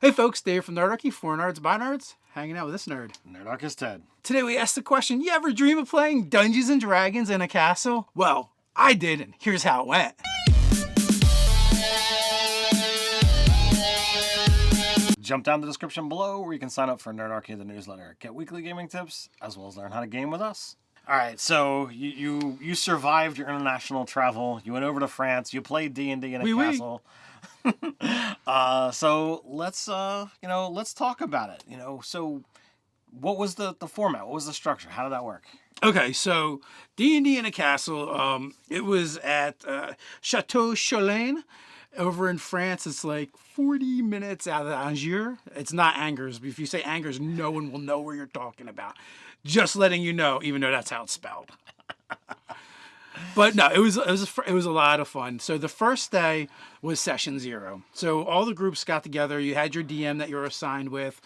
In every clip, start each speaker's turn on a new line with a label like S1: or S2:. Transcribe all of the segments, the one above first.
S1: Hey folks, Dave from Nerdarchy, for nerds, by nerds, hanging out with this nerd.
S2: Nerdarchist Ted.
S1: Today we asked the question, you ever dream of playing Dungeons and Dragons in a castle? Well, I did, and here's how it went.
S2: Jump down the description below where you can sign up for Nerdarchy, the newsletter. Get weekly gaming tips, as well as learn how to game with us. Alright, so you survived your international travel. You went over to France. You played D&D in a castle. So let's talk about it. So what was the format? What was the structure? How did that work?
S1: Okay, so D&D in a castle, it was at Chateau Cholin over in France. It's like 40 minutes out of Angers. It's not Angers, but if you say Angers, no one will know where you're talking about. Just letting you know, even though that's how it's spelled. But no, it was a lot of fun. So the first day was session 0. So all the groups got together. You had your DM that you were assigned with.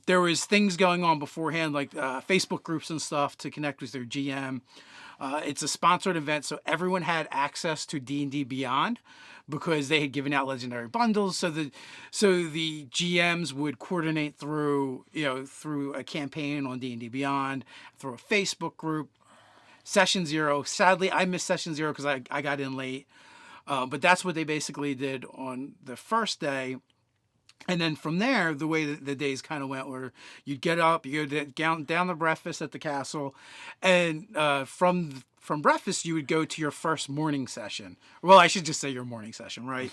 S1: There was things going on beforehand, like Facebook groups and stuff to connect with their GM. It's a sponsored event, so everyone had access to D&D Beyond because they had given out legendary bundles. So the GMs would coordinate through a campaign on D&D Beyond, through a Facebook group. Session 0. Sadly, I missed Session 0 because I got in late. But that's what they basically did on the first day. And then from there, the way the days kind of went, where you'd get up, you go down to breakfast at the castle, and from breakfast, you would go to your first morning session. Well, I should just say your morning session, right?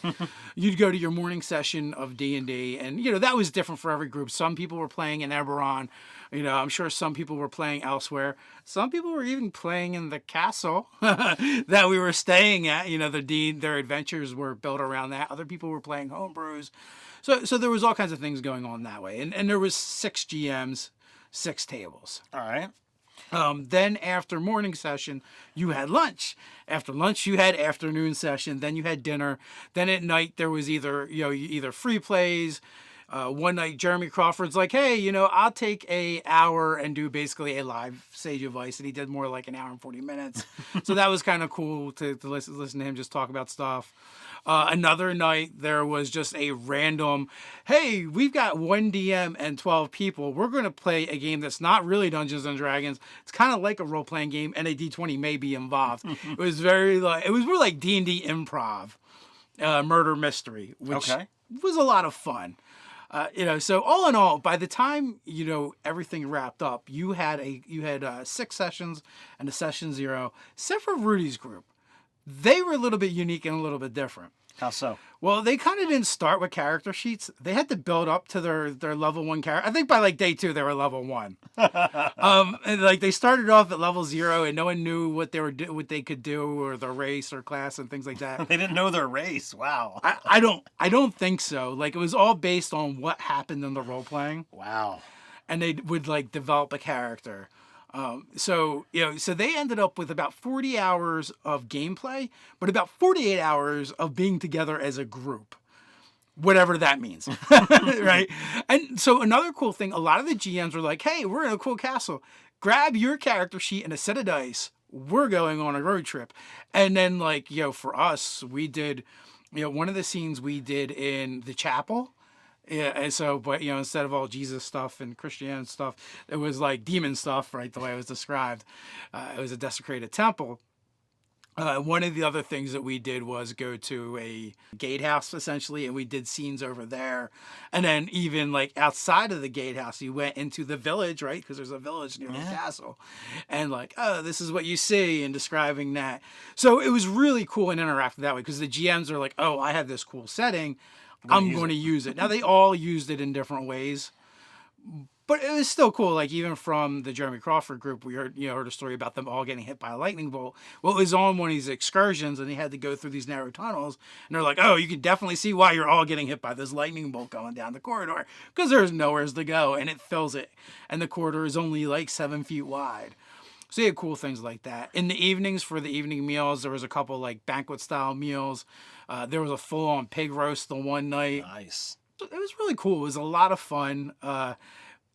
S1: You'd go to your morning session of D&D, and that was different for every group. Some people were playing in Eberron. I'm sure some people were playing elsewhere. Some people were even playing in the castle that we were staying at. Their adventures were built around that. Other people were playing homebrews. So there was all kinds of things going on that way. And there was 6 GMs, 6 tables.
S2: All right.
S1: Then after morning session, you had lunch. After lunch, you had afternoon session. Then you had dinner. Then at night, there was either free plays. One night, Jeremy Crawford's like, hey, I'll take an hour and do basically a live Sage Advice. And he did more like an hour and 40 minutes. So that was kind of cool to listen to him just talk about stuff. Another night, there was just a random, hey, we've got 1 DM and 12 people. We're going to play a game that's not really Dungeons and Dragons. It's kind of like a role-playing game, and a D20 may be involved. It was more like D&D improv, murder mystery, which was a lot of fun. So all in all, by the time everything wrapped up, you had 6 sessions and a session 0, except for Rudy's group. They were a little bit unique and a little bit different.
S2: How so?
S1: Well, they kind of didn't start with character sheets. They had to build up to their level 1 character. I think by like day 2 they were level 1. And like they started off at level 0, and no one knew what they could do, or their race or class and things like that.
S2: They didn't know their race. Wow.
S1: I don't think so. Like, it was all based on what happened in the role playing.
S2: Wow.
S1: And they would like develop a character. So they ended up with about 40 hours of gameplay, but about 48 hours of being together as a group, whatever that means. Right. And so another cool thing, a lot of the GMs were like, hey, we're in a cool castle. Grab your character sheet and a set of dice. We're going on a road trip. And then for us, we did, one of the scenes we did in the chapel. Yeah, and so, but instead of all Jesus stuff and Christian stuff, it was like demon stuff, right? The way it was described, it was a desecrated temple. One of the other things that we did was go to a gatehouse, essentially, and we did scenes over there. And then even like outside of the gatehouse, you went into the village, right? Because there's a village near the castle, and like, oh, this is what you see, and describing that. So it was really cool and interactive that way, because the GMs are like, oh, I have this cool setting. I'm going to use it. Now, they all used it in different ways, but it was still cool. Like, even from the Jeremy Crawford group, we heard a story about them all getting hit by a lightning bolt. Well, it was on one of these excursions, and they had to go through these narrow tunnels, and they're like, oh, you can definitely see why you're all getting hit by this lightning bolt going down the corridor, because there's nowhere to go, and it fills it, and the corridor is only like 7 feet wide. So you had cool things like that. In the evenings, for the evening meals, there was a couple like banquet style meals. There was a full on pig roast the one night.
S2: Nice.
S1: It was really cool. It was a lot of fun.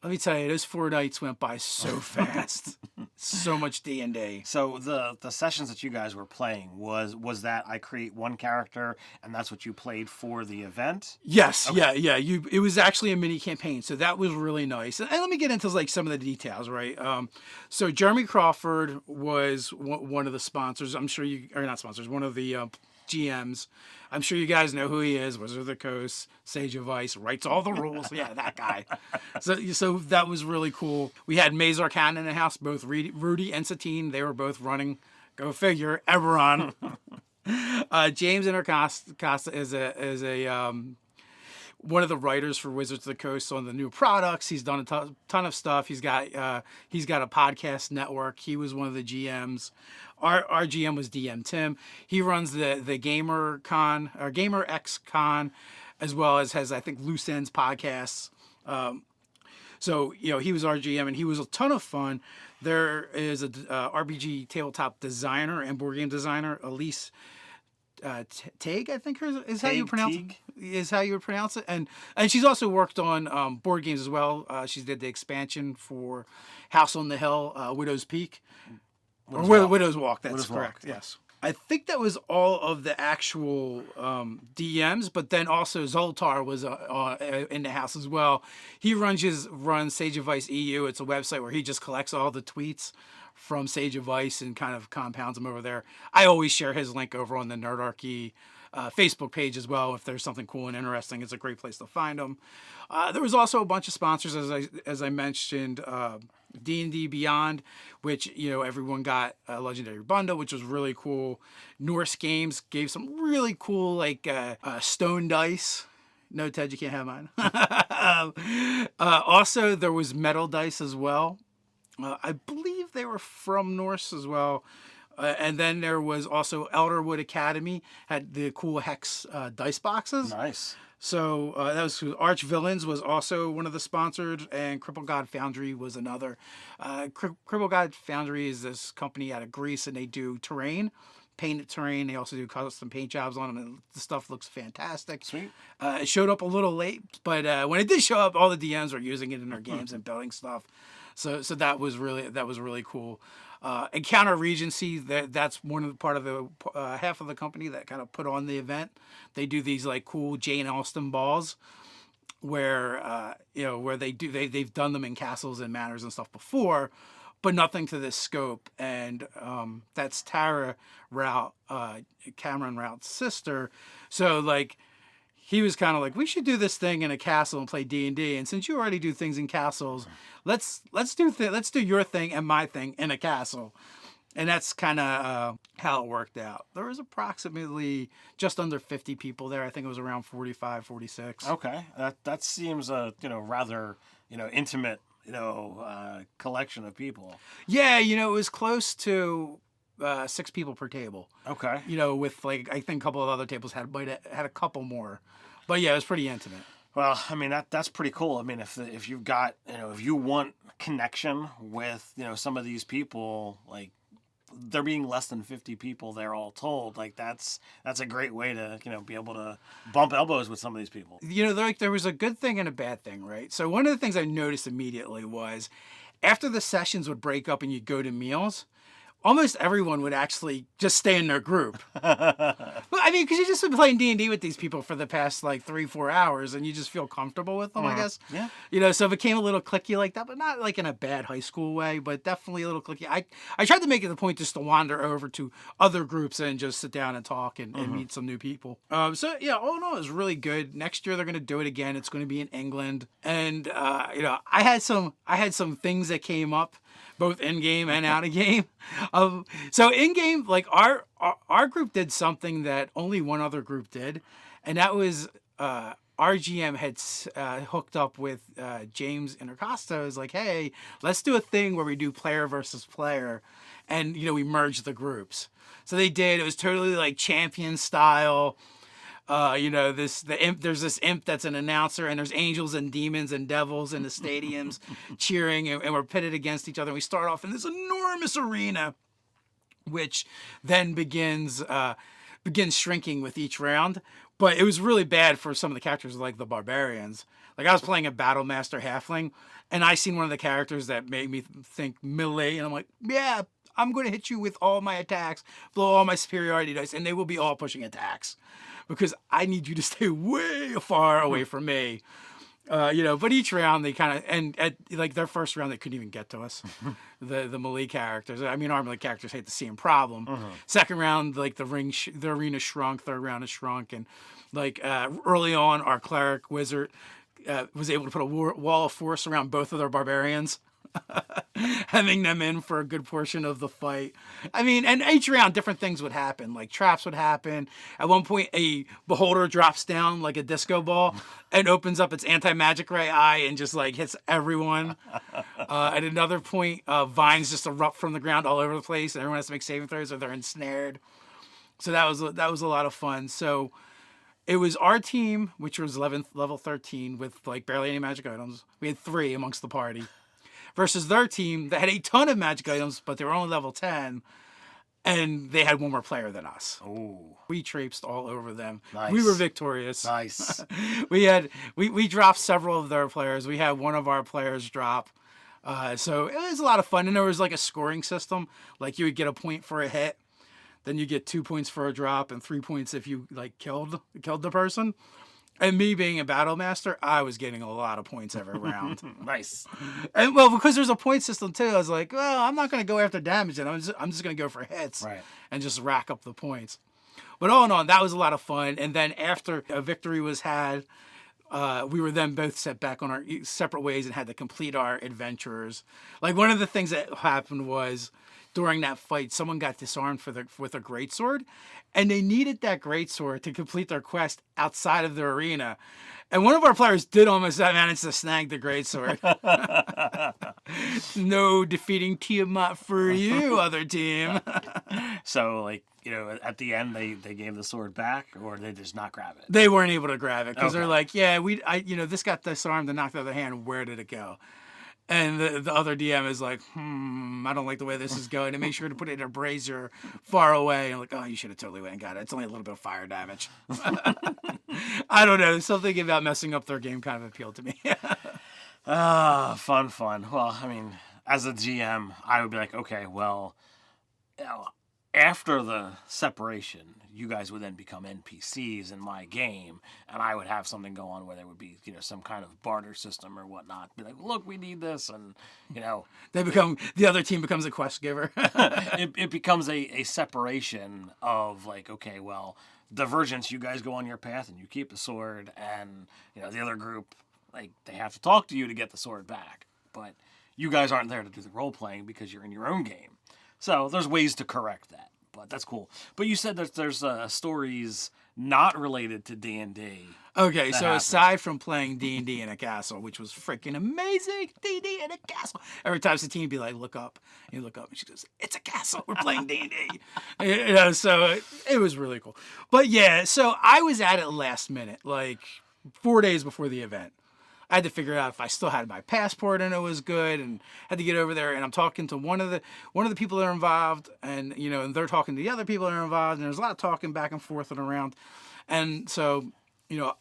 S1: Let me tell you, those 4 nights went by so fast. So much D&D.
S2: So the sessions that you guys were playing was that I create one character and that's what you played for the event?
S1: Yes, yeah. It was actually a mini campaign, so that was really nice. And let me get into like some of the details, right? So Jeremy Crawford was one of the sponsors. I'm sure you are not sponsors. One of the GMs. I'm sure you guys know who he is. Wizard of the Coast, Sage of Ice, writes all the rules. Yeah, that guy. So that was really cool. We had Maze Arcana in the house, both Rudy and Satine. They were both running. Go figure. Eberron. James Intercosta is a one of the writers for Wizards of the Coast on the new products. He's done a ton of stuff. He's got a podcast network. He was one of the GMs. Our GM was DM Tim. He runs the Gamer Con or Gamer X Con, as well as has I think Loose Ends podcasts. So he was our GM and he was a ton of fun. There is a RPG tabletop designer and board game designer, Elise Teague, I think is how you pronounce it. Is how you would pronounce it, and she's also worked on board games as well. She did the expansion for House on the Hill, Widow's Peak, Widow's Walk. That's correct. Walk. Yes, I think that was all of the actual DMs, but then also Zoltar was in the house as well. He runs Sage Advice.EU. It's a website where he just collects all the tweets from Sage of Ice and kind of compounds them over there. I always share his link over on the Nerdarchy Facebook page as well. If there's something cool and interesting, it's a great place to find them. There was also a bunch of sponsors, as I mentioned, D&D Beyond, which everyone got a legendary bundle, which was really cool. Norse Games gave some really cool stone dice. No, Ted, you can't have mine. Also, there was metal dice as well. I believe they were from Norse as well. And then there was also Elderwood Academy, had the cool Hex dice boxes.
S2: Nice.
S1: So that was Arch Villains was also one of the sponsored, and Cripple God Foundry was another. Cripple God Foundry is this company out of Greece, and they do painted terrain. They also do custom paint jobs on them, and the stuff looks fantastic.
S2: Sweet.
S1: It showed up a little late, but when it did show up, all the DMs were using it in their games and building stuff. So that was really cool. Encounter Regency, that's part of the half of the company that kind of put on the event. They do these cool Jane Austen balls where they've done them in castles and manors and stuff before, but nothing to this scope. And that's Tara Rout, Cameron Rout's sister. So he was kind of like, we should do this thing in a castle and play D&D. And since you already do things in castles, let's do your thing and my thing in a castle. And that's kind of how it worked out. There was approximately just under 50 people there. I think it was around 45, 46.
S2: Okay, that seems rather intimate collection of people.
S1: Yeah, it was close to 6 people per table.
S2: Okay.
S1: With I think a couple of other tables had a couple more, but yeah, it was pretty intimate.
S2: Well, I mean that's pretty cool. I mean, if you've got if you want connection with some of these people, there being less than 50 people there all told, that's a great way to be able to bump elbows with some of these people.
S1: There was a good thing and a bad thing, right? So one of the things I noticed immediately was after the sessions would break up and you'd go to meals, almost everyone would actually just stay in their group. I mean, because you just been playing D&D with these people for the past 3-4 hours, and you just feel comfortable with them, I guess.
S2: Yeah.
S1: So it became a little cliquey like that, but not in a bad high school way, but definitely a little cliquey. I tried to make it the point just to wander over to other groups and just sit down and talk and meet some new people. So yeah, all in all, it was really good. Next year they're going to do it again. It's going to be in England, and I had some things that came up, both in game and out of game. So in game, our group did something that only one other group did, and that was our GM had hooked up with James Intercosta. It was like, hey, let's do a thing where we do player versus player, and we merged the groups. So they did. It was totally champion style. There's this imp that's an announcer, and there's angels and demons and devils in the stadiums cheering, and we're pitted against each other. And we start off in this enormous arena, which then begins shrinking with each round. But it was really bad for some of the characters, like the barbarians. Like I was playing a Battle Master Halfling, and I seen one of the characters that made me think melee, and I'm like, yeah, I'm going to hit you with all my attacks, blow all my superiority dice, and they will be all pushing attacks, because I need you to stay way far away from me. But each round they kind of, and at like their first round they couldn't even get to us. The melee characters. I mean, our melee characters hate the same problem. Second round, like the arena shrunk. Third round is shrunk, and like early on, our cleric wizard was able to put a wall of force around both of their barbarians. Hemming them in for a good portion of the fight. I mean, and each round different things would happen. Like traps would happen. At one point, a beholder drops down like a disco ball and opens up its anti-magic ray eye and just like hits everyone. At another point, vines just erupt from the ground all over the place, and everyone has to make saving throws or they're ensnared. So that was a lot of fun. So it was our team, which was level 13 with like barely any magic items. We had 3 amongst the party. Versus their team that had a ton of magic items, but they were only level 10, and they had one more player than us.
S2: Oh.
S1: We traipsed all over them.
S2: Nice.
S1: We were victorious.
S2: Nice.
S1: We dropped several of their players. We had one of our players drop. So it was a lot of fun. And there was like a scoring system. Like you would get a point for a hit. Then you get 2 points for a drop and 3 points if you like killed the person. And me being a battle master, I was getting a lot of points every round.
S2: Nice.
S1: And well, because there's a point system too, I was like, well, I'm not going to go after damage, and I'm just going to go for hits,
S2: Right.
S1: and just rack up the points. But all in all, that was a lot of fun. And then after a victory was had, we were then both set back on our separate ways and had to complete our adventures. Like one of the things that happened was during that fight, someone got disarmed with a greatsword, and they needed that greatsword to complete their quest outside of the arena. And one of our players did almost manage to snag the greatsword. No defeating Tiamat for you, other team.
S2: So, like, at the end, they gave the sword back, or they just not grab it?
S1: They weren't able to grab it because
S2: Okay.
S1: they're like, yeah, this got disarmed and knocked the other hand. Where did it go? And the other DM is like, I don't like the way this is going. And make sure to put it in a brazier far away. And like, oh, you should have totally went and got it. It's only a little bit of fire damage. I don't know. Something about messing up their game kind of appealed to me.
S2: Fun. Well, I mean, as a GM, I would be like, okay, well, after the separation, you guys would then become NPCs in my game, and I would have something go on where there would be, some kind of barter system or whatnot. Be like, look, we need this, and
S1: The other team becomes a quest giver.
S2: it becomes a separation of like, okay, well, divergence. You guys go on your path, and you keep the sword, and the other group, like, they have to talk to you to get the sword back, but you guys aren't there to do the role playing because you're in your own game. So there's ways to correct that, but that's cool. But you said that there's stories not related to D&D.
S1: Okay, so
S2: happen.
S1: aside from playing D&D in a castle, which was freaking amazing, D&D in a castle. Every time the team would be like, look up. And you look up, and she goes, it's a castle. We're playing D&D. So it was really cool. But yeah, so I was at it last minute, like 4 days before the event. I had to figure out if I still had my passport and it was good, and had to get over there. And I'm talking to one of the people that are involved, and and they're talking to the other people that are involved, and there's a lot of talking back and forth and around. And so,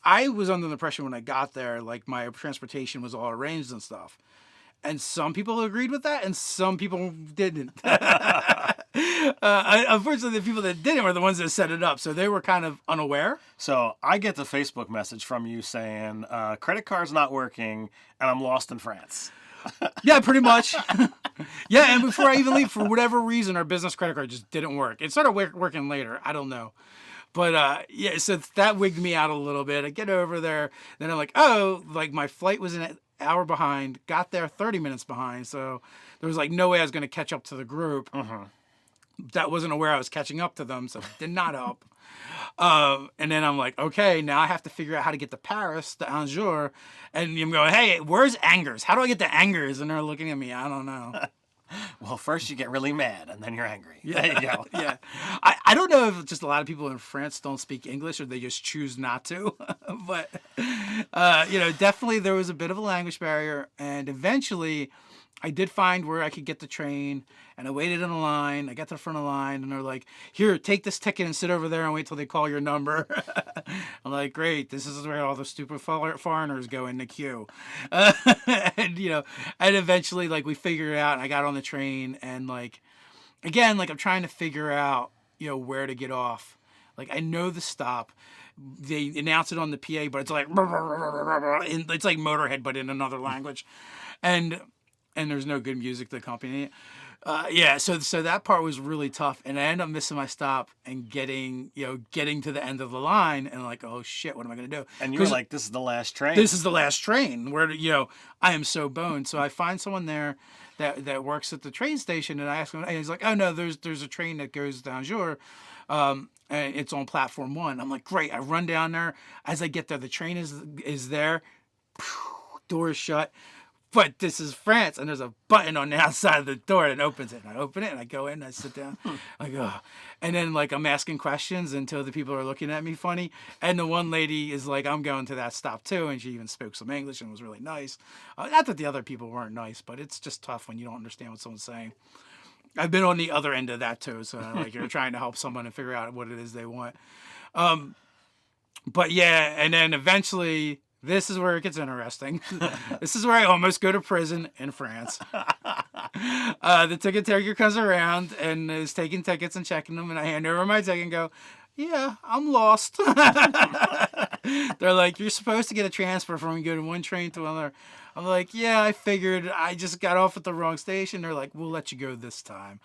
S1: I was under the impression when I got there, like my transportation was all arranged and stuff. And some people agreed with that, and some people didn't. Unfortunately, the people that didn't were the ones that set it up, so they were kind of unaware.
S2: So I get the Facebook message from you saying, credit card's not working, and I'm lost in France.
S1: Yeah, pretty much. Yeah, and before I even leave, for whatever reason, our business credit card just didn't work. It started working later. I don't know. But yeah, so that wigged me out a little bit. I get over there, then I'm like, oh, like my flight was an hour behind, got there 30 minutes behind, so there was like no way I was going to catch up to the group. That wasn't aware I was catching up to them, so it did not help. And then I'm like, okay, now I have to figure out how to get to Paris, to Angers, and I'm going, hey, where's Angers? How do I get to Angers? And they're looking at me, I don't know.
S2: Well, first you get really mad, and then you're angry.
S1: Yeah.
S2: There you go.
S1: Yeah. I don't know if just a lot of people in France don't speak English or they just choose not to. But, definitely there was a bit of a language barrier. And eventually I did find where I could get the train, and I waited in a line. I got to the front of the line, and they're like, "Here, take this ticket and sit over there and wait till they call your number." I'm like, "Great, this is where all the stupid foreigners go in the queue." And and eventually, like, we figured it out, and I got on the train, and like, again, like, I'm trying to figure out, where to get off. Like, I know the stop. They announce it on the PA, but it's like, it's like Motorhead, but in another language, and there's no good music to accompany it. Yeah, so that part was really tough, and I ended up missing my stop and getting to the end of the line, and like, oh shit, what am I gonna do?
S2: And you're like, this is the last train.
S1: This is the last train. Where I am so boned. So I find someone there that works at the train station, and I ask him, and he's like, oh no, there's a train that goes d'Angers. And it's on platform 1. I'm like, great. I run down there. As I get there, the train is there. Doors shut. But this is France, and there's a button on the outside of the door that opens it. And I open it, and I go in, and I sit down. I go, and then like I'm asking questions until the people are looking at me funny. And the one lady is like, I'm going to that stop too, and she even spoke some English and was really nice. Not that the other people weren't nice, but it's just tough when you don't understand what someone's saying. I've been on the other end of that too, so like you're trying to help someone and figure out what it is they want. But yeah, and then eventually, this is where it gets interesting. This is where I almost go to prison in France. The ticket taker comes around and is taking tickets and checking them, and I hand over my ticket and go, yeah, I'm lost. They're like, you're supposed to get a transfer from going one train to another. I'm like, yeah, I figured. I just got off at the wrong station. They're like, we'll let you go this time.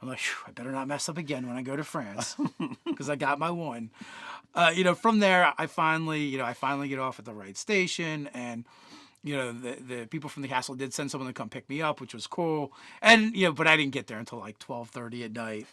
S1: I'm like, I better not mess up again when I go to France, because I got my one. From there, I finally get off at the right station, and the people from the castle did send someone to come pick me up, which was cool. And but I didn't get there until like 12:30 at night,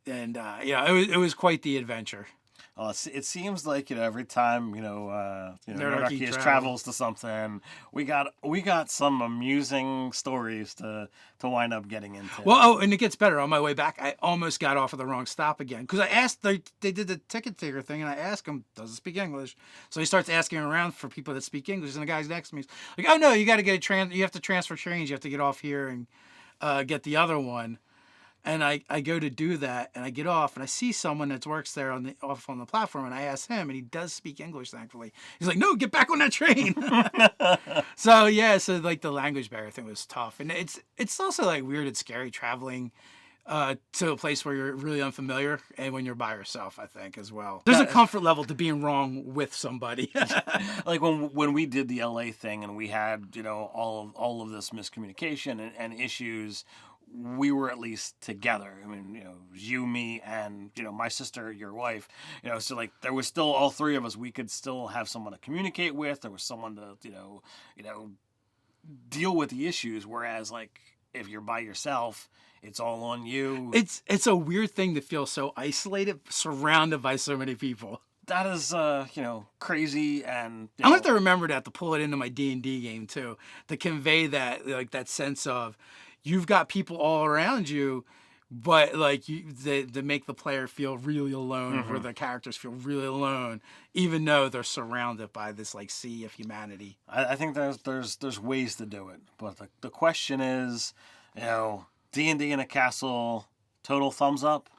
S1: and it was quite the adventure.
S2: Well, it seems like every time Nerdarchy
S1: travels.
S2: travels to something, we got some amusing stories to wind up getting into.
S1: Well, and it gets better. On my way back, I almost got off at the wrong stop again, because I asked they did the ticket taker thing, and I asked him, does it speak English? So he starts asking around for people that speak English, and the guy's next to me is like, oh no, you got to get you have to transfer trains, you have to get off here and get the other one. And I go to do that, and I get off, and I see someone that works there off on the platform, and I ask him, and he does speak English, thankfully. He's like, no, get back on that train. So like the language barrier thing was tough. And it's also like weird and scary traveling to a place where you're really unfamiliar, and when you're by yourself, I think, as well. There's a comfort level to being wrong with somebody.
S2: Like when we did the LA thing, and we had all of this miscommunication and issues, we were at least together. I mean, you, me, and my sister, your wife. So like there was still all three of us. We could still have someone to communicate with. There was someone to deal with the issues. Whereas like if you're by yourself, it's all on you.
S1: It's a weird thing to feel so isolated, surrounded by so many people.
S2: That is crazy, and
S1: I'm gonna have to remember that to pull it into my D&D game too, to convey that that sense of, you've got people all around you, but like they make the player feel really alone, where the characters feel really alone, even though they're surrounded by this like sea of humanity.
S2: I think there's ways to do it, but the question is, D&D in a castle, total thumbs up.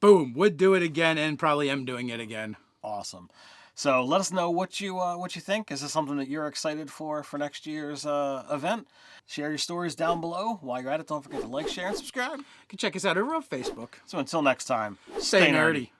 S1: Boom, would do it again, and probably am doing it again.
S2: Awesome. So let us know what you think. Is this something that you're excited for next year's event? Share your stories down below. While you're at it, don't forget to like, share, and subscribe.
S1: You can check us out over on Facebook.
S2: So until next time,
S1: Stay nerdy.